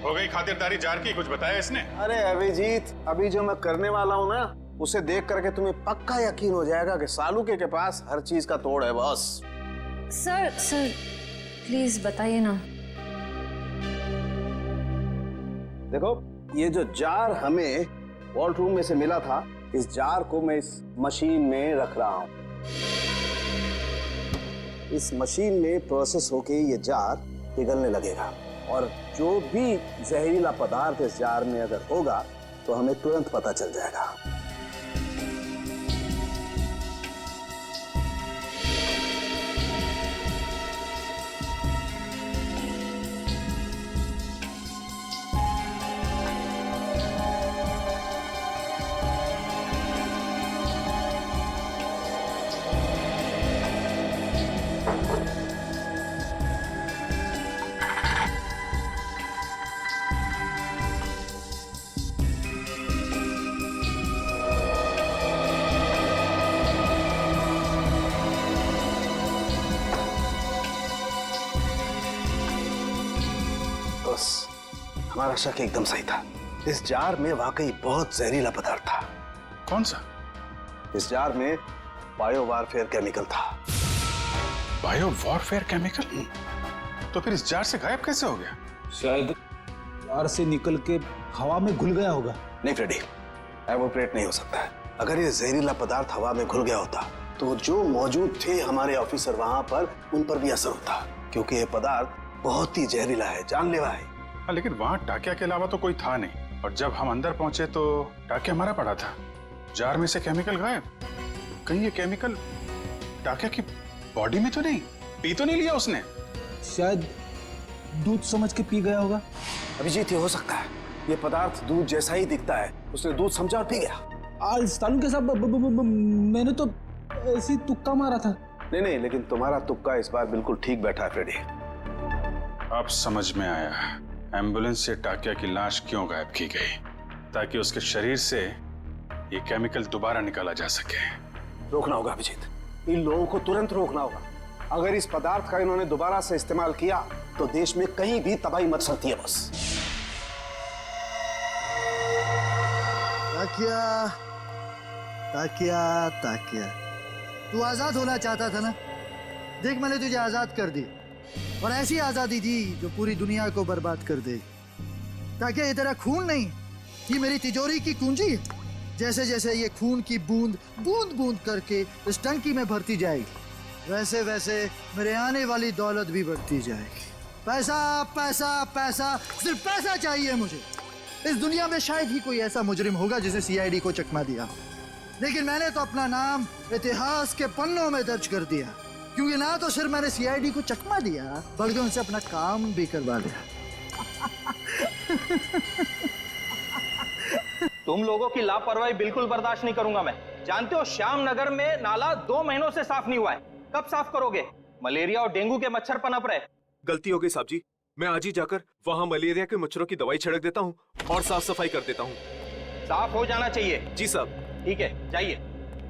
हो गई खातिरदारी जार की? कुछ बताया इसने? अरे अभिजीत, अभी जो मैं करने वाला हूँ ना, उसे देख करके तुम्हें पक्का यकीन हो जाएगा कि सालुके के पास हर चीज का तोड़ है बॉस। सर प्लीज बताइए ना। देखो, ये जो जार हमें वॉल्ट रूम में से मिला था, इस जार को मैं इस मशीन में रख रहा हूं। इस मशीन में प्रोसेस होके ये जार पिघलने लगेगा और जो भी जहरीला पदार्थ इस जार में अगर होगा तो हमें तुरंत पता चल जाएगा। हमारा शक एकदम सही था। इस जार में वाकई बहुत जहरीला पदार्थ था। कौन सा? इस जार में बायो वारफेयर केमिकल था। Bio warfare chemical? तो फिर इस जार से गायब कैसे हो गया? शायद जार से निकल के हवा में घुल गया होगा। नहीं फ्रेडी, एवोपरेट नहीं हो सकता है। अगर ये जहरीला पदार्थ हवा में घुल गया होता तो जो मौजूद थे हमारे ऑफिसर वहां पर, उन पर भी असर होता, क्योंकि ये पदार्थ बहुत ही जहरीला है, जानलेवा है। लेकिन वहां टाकिया के अलावा तो कोई था नहीं, और जब हम अंदर पहुंचे तो टाकिया मरा पड़ा था। जार में से केमिकल गायब। कहीं ये केमिकल टाकिया की बॉडी में तो नहीं, पी तो नहीं लिया उसने? शायद दूध समझ के पी गया होगा। अभिजीत, ये हो सकता है ये पदार्थ दूध जैसा ही दिखता है, उसने दूध समझा और पी गया। तालू के साथ मैंने तो ऐसी तुक्का मारा था। नहीं, लेकिन तुम्हारा तुक्का इस बार बिल्कुल ठीक बैठा है फ्रेडी। अब समझ में आया एम्बुलेंस से टाकिया की लाश क्यों गायब की गई, ताकि उसके शरीर से ये केमिकल दोबारा निकाला जा सके। रोकना होगा अभिजीत, इन लोगों को तुरंत रोकना होगा। अगर इस पदार्थ का इन्होंने दोबारा से इस्तेमाल किया तो देश में कहीं भी तबाही मच सकती है। बस ताकिया, ताकिया, ताकिया, तू आजाद होना चाहता था ना? देख, मैंने तुझे आजाद कर दी, और ऐसी आजादी दी जो पूरी दुनिया को बर्बाद कर दे। ताकिया, ये तेरा खून नहीं, ये मेरी तिजोरी की कुंजी है। जैसे जैसे ये खून की बूंद बूंद बूंद करके इस टंकी में भरती जाएगी, वैसे वैसे मेरे आने वाली दौलत भी बढ़ती जाएगी। पैसा पैसा पैसा, सिर्फ पैसा चाहिए मुझे। इस दुनिया में शायद ही कोई ऐसा मुजरिम होगा जिसे सीआईडी को चकमा दिया, लेकिन मैंने तो अपना नाम इतिहास के पन्नों में दर्ज कर दिया, क्योंकि ना तो सिर्फ मैंने सीआईडी को चकमा दिया, बल्कि उनसे अपना काम भी करवा लिया। तुम लोगों की लापरवाही बिल्कुल बर्दाश्त नहीं करूंगा मैं। जानते हो, श्याम नगर में नाला 2 महीनों से साफ नहीं हुआ है। कब साफ करोगे? मलेरिया और डेंगू के मच्छर पनप रहे। गलती हो गई साहब जी, मैं आज ही जाकर वहाँ मलेरिया के मच्छरों की दवाई छिड़क देता हूँ और साफ सफाई कर देता हूँ। साफ हो जाना चाहिए। जी साहब। ठीक है, जाइए।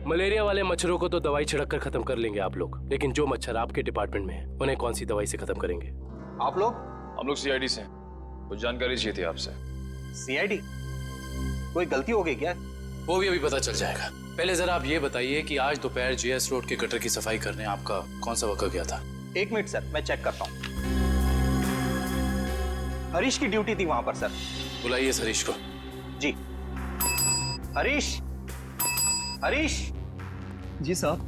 मलेरिया वाले मच्छरों को तो दवाई छिड़क कर खत्म कर लेंगे आप लोग, लेकिन जो मच्छर आपके डिपार्टमेंट में है उन्हें कौन सी दवाई से खत्म करेंगे? आप लोग? हम लोग सीआईडी से, कुछ जानकारी चाहिए थी आपसे। सीआईडी? कोई गलती हो गई क्या? वो भी अभी पता चल जाएगा। पहले जरा आप ये बताइए कि आज दोपहर जीएस रोड के गटर की सफाई करने आपका कौन सा वर्कर गया था? 1 मिनट सर, मैं चेक करता हूँ। हरीश की ड्यूटी थी वहां पर सर। बुलाइए इस हरीश को। जी। हरीश, हरीश। जी साहब।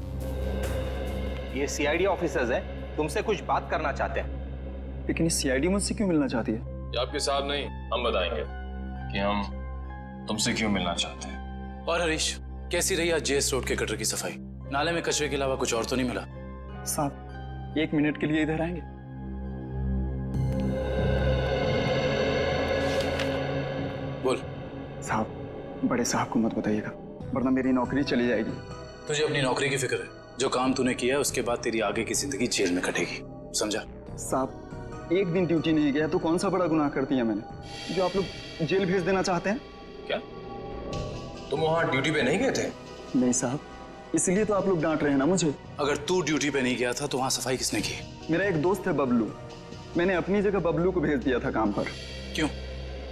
ये सीआईडी ऑफिसर्स हैं, तुमसे कुछ बात करना चाहते हैं। लेकिन ये सीआईडी मुझसे क्यों मिलना चाहती है? ये आपके साहब नहीं, हम बताएंगे कि हम तुमसे क्यों मिलना चाहते हैं। और हरीश, कैसी रही आज जेएस रोड के गटर की सफाई? नाले में कचरे के अलावा कुछ और तो नहीं मिला? साहब, 1 मिनट के लिए इधर आएंगे? बोल। साहब, बड़े साहब को मत बताइएगा, वरना मेरी नौकरी चली जाएगी। तुझे अपनी नौकरी की फिक्र है? जो काम तूने किया है उसके बाद तेरी आगे की जिंदगी जेल में कटेगी, समझा? साहब, 1 दिन ड्यूटी नहीं गया तो कौन सा बड़ा गुनाह कर दिया मैंने, जो आप लोग जेल भेज देना चाहते हैं? क्या तुम वहां ड्यूटी पे नहीं गए थे? नहीं साहब, इसलिए तो आप लोग डांट रहे हैं ना मुझे। अगर तू ड्यूटी पे नहीं गया था तो वहां सफाई किसने की? मेरा एक दोस्त है बबलू, मैंने अपनी जगह बबलू को भेज दिया था काम पर। क्यों?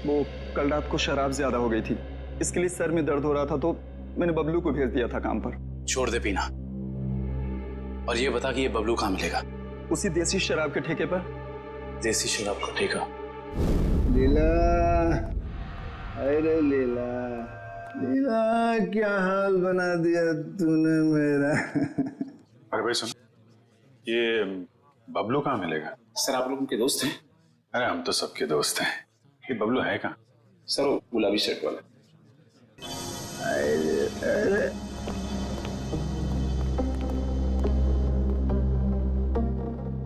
वो कल रात को शराब ज्यादा हो गई थी, इसके लिए सर में दर्द हो रहा था, तो मैंने बबलू को भेज दिया था काम पर। छोड़ दे पीना, और ये बता कि ये बबलू कहाँ मिलेगा? उसी देसी शराब के ठेके पर। देसी शराब का ठेका? लीला, अरे लीला, लीला, क्या हाल बना दिया तूने मेरा। अरे भाई सुन, ये बबलू कहाँ मिलेगा? सर आप लोग उनके दोस्त हैं? अरे हम तो सबके दोस्त हैं। ये बबलू है कहाँ? सर वो गुलाबी शर्ट वाला। अरे अरे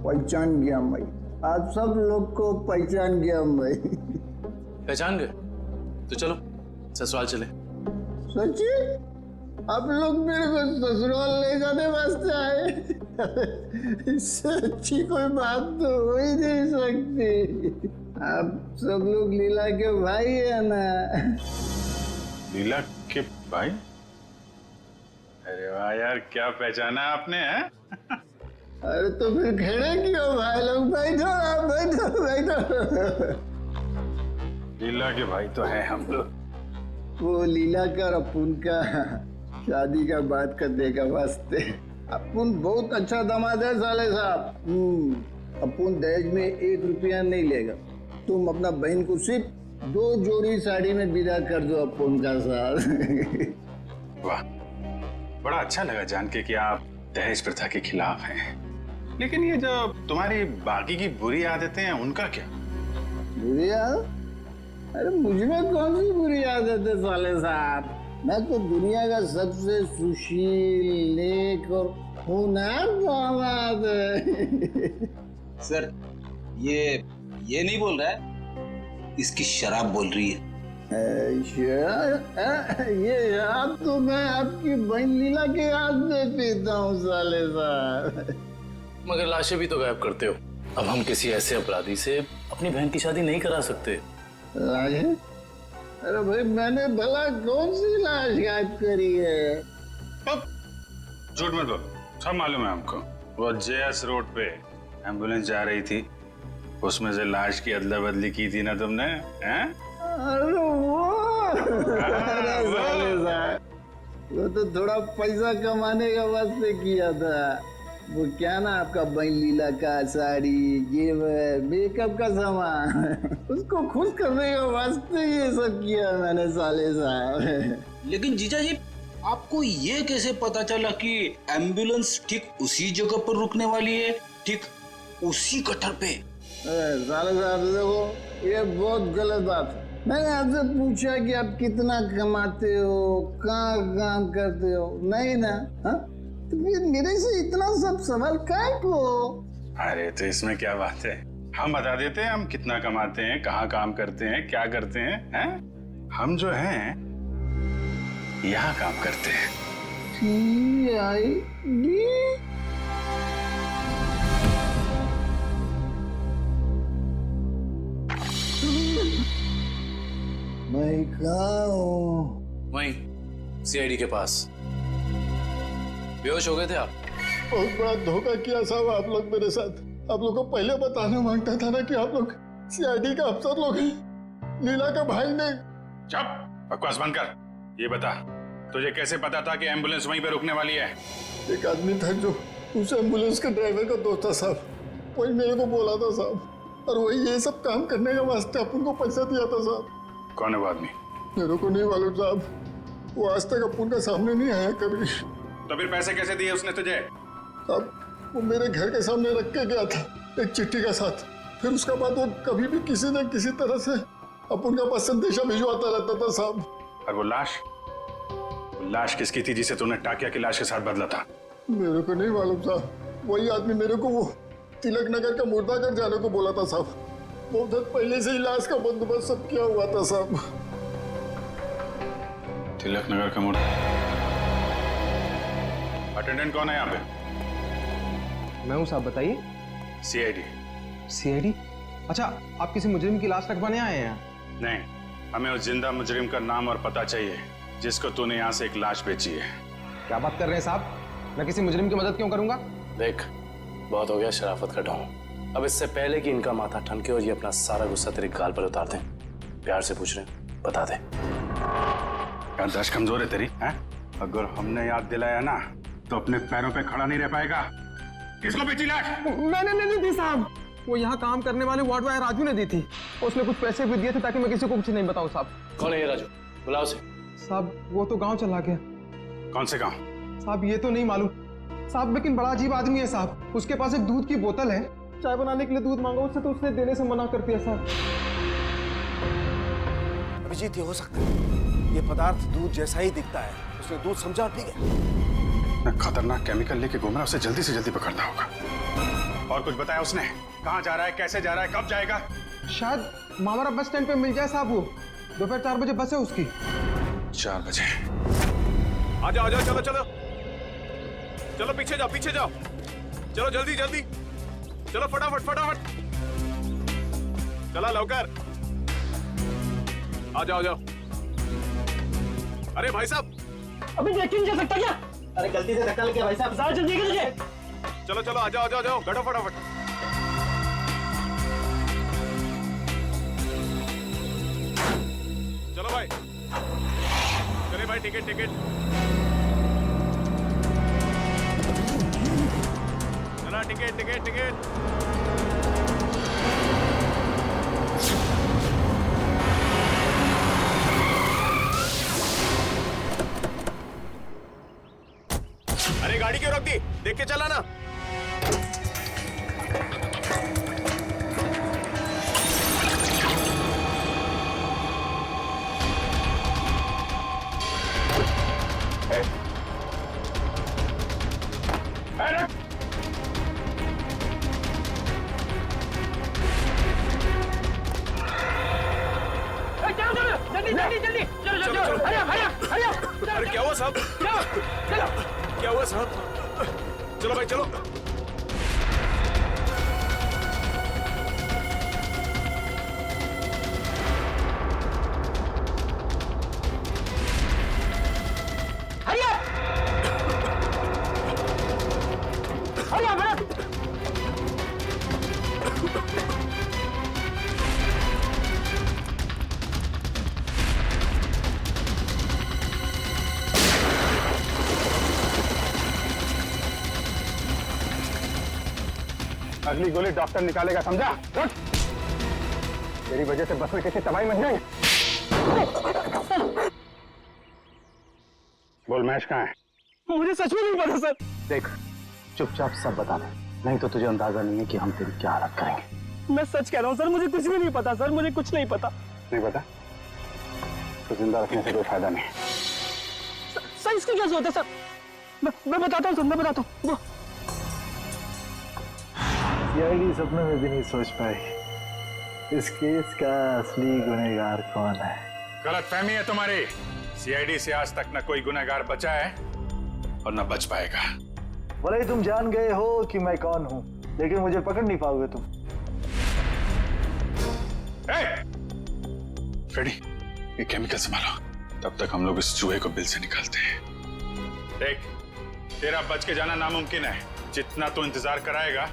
पहचान गया भाई, आप सब लोग को पहचान गया भाई। पहचान गए? तो चलो ससुराल चले। सच्ची? आप लोग मेरे को ससुराल ले जाने वास्ते आए? इससे अच्छी कोई बात तो हो ही नहीं सकती। आप सब लोग लीला के भाई है ना? लीला के भाई? अरे वाह यार, क्या पहचाना आपने है? अरे तो फिर खड़े क्यों भाई लोग? बैठो आप, बैठो बैठो। लीला के भाई तो है हम लोग। वो लीला का और अपुन का शादी का बात करने का वास्ते। अपुन बहुत अच्छा दामाद है साले साहब। अपुन दहेज में 1 रुपया नहीं लेगा। तुम अपना बहन को सिर्फ 2 जोड़ी साड़ी में विदा कर दो अपुन का साथ। वाह, बड़ा अच्छा लगा जान के कि आप दहेज प्रथा के खिलाफ हैं। लेकिन ये जो तुम्हारी बाकी की बुरी आदतें हैं, उनका क्या? बुरी आदत? अरे मुझ में कौन सी बुरी आदत है साले साहब? मैं तो दुनिया का सबसे सुशील, नेक और होनहार दामाद है। सर, ये ये नहीं बोल रहा है, इसकी शराब बोल रही है। ये शराब तो मैं आपकी बहन लीला के हाथ में पीता हूँ साले साहब। मगर लाशें भी तो गायब करते हो। अब हम किसी ऐसे अपराधी से अपनी बहन की शादी नहीं करा सकते। लाशें? अरे भाई मैंने भला कौन सी लाश गायब करी है? झूठ मत बोलो, सब मालूम है हमको। वो जेएस रोड पे एम्बुलेंस जा रही थी, उसमें से लाश की अदला बदली की थी ना तुमने, हैं? अरे वो तो थोड़ा पैसा कमाने का वास्ते किया था। वो क्या ना आपका बहन लीला का साड़ी, जेवर, मेकअप का सामान, उसको खुश करने का वास्ते ये सब किया मैंने साले साहब। लेकिन जीजा जी, आपको ये कैसे पता चला कि एम्बुलेंस ठीक उसी जगह पर रुकने वाली है, ठीक उसी कटर पे? साले साहब देखो, ये बहुत गलत बात है। मैंने आपसे पूछा कि आप कितना कमाते हो, कहाँ काम करते हो, नहीं ना? हाँ? तो फिर मेरे से इतना सब सवाल काहे को? अरे तो इसमें क्या बात है, हम बता देते हैं हम कितना कमाते हैं, कहाँ काम करते हैं, क्या करते हैं, हैं? हम जो हैं यहाँ काम करते हैं। CID? मैं कहाँ हूँ? वहीं सीआईडी के पास। बेहोश हो गए थे आप? बहुत बड़ा धोखा किया साहब आप लोग मेरे साथ। आप लोग को पहले बताना मांगता था ना कि आप लोग सीआईडी का अफसर लोग हैं। लीला का भाई ने। चुप, बकवास बंद कर। ये बता, तुझे कैसे पता था कि एम्बुलेंस वहीं पे रुकने वाली है? एक आदमी था जो उस एम्बुलेंस के ड्राइवर का दोस्त था साहब, वही मेरे को बोला था साहब, और वही ये सब काम करने के वास्ते अपन को पैसा दिया था साहब। कौन है वो आदमी? मेरे को नहीं मालूम साहब, वो आज तक अपन का सामने नहीं आया कभी। तो फिर पैसे कैसे दिए उसने तुझे? साहब वो मेरे घर के सामने रख के गया था एक चिट्ठी के साथ, फिर उसके बाद वो कभी भी किसी न किसी तरह से अपन का पास संदेशा भिजवाता रहता था साहब। और वो लाश किसकी थी जिसे तूने टाकिया की लाश के साथ बदला था? मेरे को नहीं मालूम साहब, वही आदमी मेरे को वो तिलक नगर का मुर्दाघर जाने को बोला था साहब। बहुत हद पहले से ही लाश का बंदोबस्त सब किया हुआ था साहब। तिलक नगर का मुर्दा? अटेंडेंट कौन है यहाँ पे? मैं हूँ साहब, बताइए। सीआईडी। अच्छा, आप किसी मुजरिम की लाश रखवाने आए हैं? नहीं, हमें उस जिंदा मुजरिम का नाम और पता चाहिए जिसको तूने यहाँ से एक लाश बेची है। क्या बात कर रहे हैं साहब, मैं किसी मुजरिम की मदद क्यों करूंगा? देख, बहुत हो गया शराफत का ढोंग। अब इससे पहले कि इनका माथा ठनके और ये अपना सारा गुस्सा तेरे गाल पर उतार दें, प्यार से पूछ रहे हैं, बता दे। याददाश्त कमजोर है तेरी, हैं? अगर हमने याद दिलाया ना तो अपने पैरों पे खड़ा नहीं रह पाएगा। किसको बेची लाश? मैंने नहीं दी साहब, वो यहाँ काम करने वाले वार्ड बॉय राजू ने दी थी। उसने कुछ पैसे भी दिए थे ताकि मैं किसी को कुछ नहीं बताऊं साहब। कौन है ये राजू? बुलाओ से। साहब वो तो गांव चला गया। कौन से गांव? साहब ये तो नहीं मालूम साहब, लेकिन बड़ा अजीब आदमी है साहब। उसके पास एक दूध की बोतल है, चाय बनाने के लिए दूध मांगा उससे तो उसने देने से मना कर दिया साहब। अभिजीत, ये हो सकता है ये पदार्थ दूध जैसा ही दिखता है, उसने दूध समझा पी गया। खतरनाक केमिकल लेके घूम रहा, उसे जल्दी से जल्दी पकड़ना होगा। और कुछ बताया उसने? कहाँ जा रहा है, कैसे जा रहा है, कब जाएगा? शायद मावरा बस स्टैंड पे मिल जाए साहब। वो दोपहर 4 बजे बस है उसकी। 4 बजे? आ जाओ, चलो चलो चलो, पीछे जाओ, पीछे जाओ, चलो जल्दी जल्दी, चलो फटाफट फटाफट, चला लवकर, आ जाओ जाओ। अरे भाई साहब, अभी देख नहीं जा सकता क्या? अरे गलती से धक्का लग गया भाई साहब, ज्यादा जल्दी है तुझे। चलो चलो, आ जाओ, जाओ बैठो फटाफट। चलो भाई, चले भाई, टिकट टिकट, चला टिकट टिकट टिकट। अरे गाड़ी क्यों रख दी? देख के चला ना। जल्दी जल्दी चलो चलो चलो हरिया अरे क्या हुआ साहब चलो क्या हुआ साहब चलो भाई चलो अगली गोली डॉक्टर निकालेगा, समझा? रुक! तेरी वजह से बस में किसी तबाही मच गई। बोल महेश कहाँ है? मुझे सच में नहीं पता सर। देख चुपचाप सब बता दे, नहीं तो तुझे अंदाजा नहीं है कि हम तेरी क्या हालत करेंगे। मैं सच कह रहा हूँ सर, मुझे कुछ भी नहीं पता सर, मुझे कुछ नहीं पता। नहीं पता? तो जिंदा रखने से कोई फायदा नहीं। सर इसकी क्या जरूरत है सर? मैं बताता हूँ सर, मैं बताता हूँ। सीआईडी सपने में भी नहीं सोच पाई इस केस का असली गुनहगार कौन है। गलतफहमी है तुम्हारी। सीआईडी से आज तक न कोई गुनहगार बचा है और न बच पाएगा। भले ही तुम जान गए हो कि मैं कौन हूं, लेकिन मुझे पकड़ नहीं पाओगे तुम। फ्रेडी, ये केमिकल संभालो, तब तक हम लोग इस चूहे को बिल से निकालते हैं। देख, तेरा बच के जाना नामुमकिन है। जितना तू इंतजार कराएगा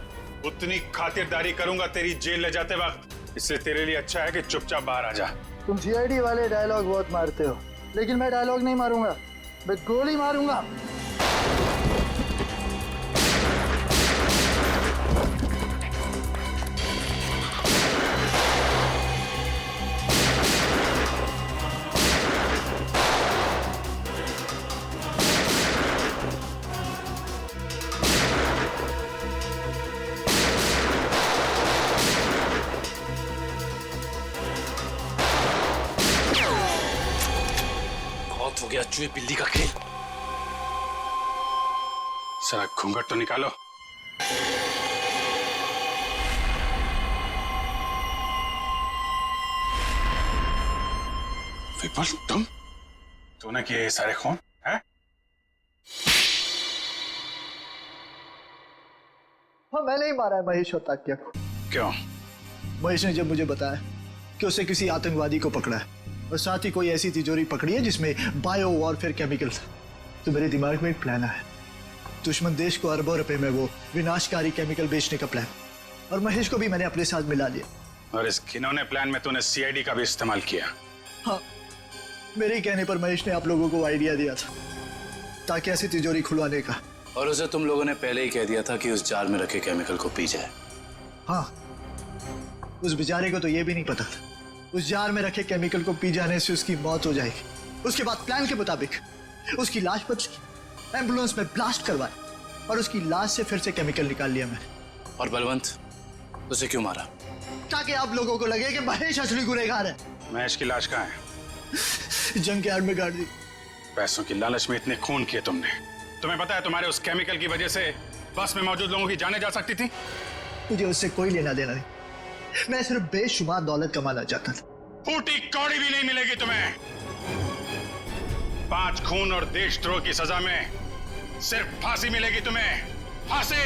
उतनी खातिरदारी करूंगा तेरी जेल ले जाते वक्त। इससे तेरे लिए अच्छा है कि चुपचाप बाहर आ जा। तुम सीआईडी वाले डायलॉग बहुत मारते हो, लेकिन मैं डायलॉग नहीं मारूंगा, मैं गोली मारूंगा। हो गया चूहे बिल्ली का खेल। सारा घूंघट तो निकालो। विपुल, तूने किए ये सारे खून है? हाँ, मैंने ही मारा है महेश और ताकिया को। क्यों? महेश ने जब मुझे बताया कि उसे किसी आतंकवादी को पकड़ा है और साथ ही कोई ऐसी तिजोरी पकड़ी है जिसमें बायो वॉरफेयर केमिकल था, तो मेरे दिमाग में एक प्लान आया। दुश्मन देश को अरबों रुपए में वो विनाशकारी केमिकल बेचने का प्लान, और महेश को भी मैंने अपने साथ मिला लिया। और इस घिनौने प्लान में तूने सीआईडी का भी इस्तेमाल किया? हाँ, मेरे ही कहने पर महेश ने आप लोगों को आइडिया दिया था ताकि ऐसी तिजोरी खुलवाने का। और उसे तुम लोगों ने पहले ही कह दिया था कि उस जार में रखे केमिकल को पी जाए। हाँ, उस बेचारे को तो ये भी नहीं पता था उस जार में रखे केमिकल को पी जाने से उसकी मौत हो जाएगी। उसके बाद प्लान के मुताबिक उसकी लाश बच गई, एम्बुलेंस में ब्लास्ट करवाया और उसकी लाश से फिर से केमिकल निकाल लिया मैंने। और बलवंत, उसे क्यों मारा? ताकि आप लोगों को लगे कि महेश असली गुनहगार है। महेश की लाश कहाँ है? जंग के आड़ में गाड़ दी। पैसों की लालच में इतने खून किए तुमने। तुम्हें पता है तुम्हारे उस केमिकल की वजह से बस में मौजूद लोगों की जानें जा सकती थी। मुझे उससे कोई लेना देना नहीं, मैं सिर्फ बेशुमार दौलत कमाना चाहता था। फूटी कौड़ी भी नहीं मिलेगी तुम्हें। 5 खून और देशद्रोह की सजा में सिर्फ फांसी मिलेगी तुम्हें, फांसी।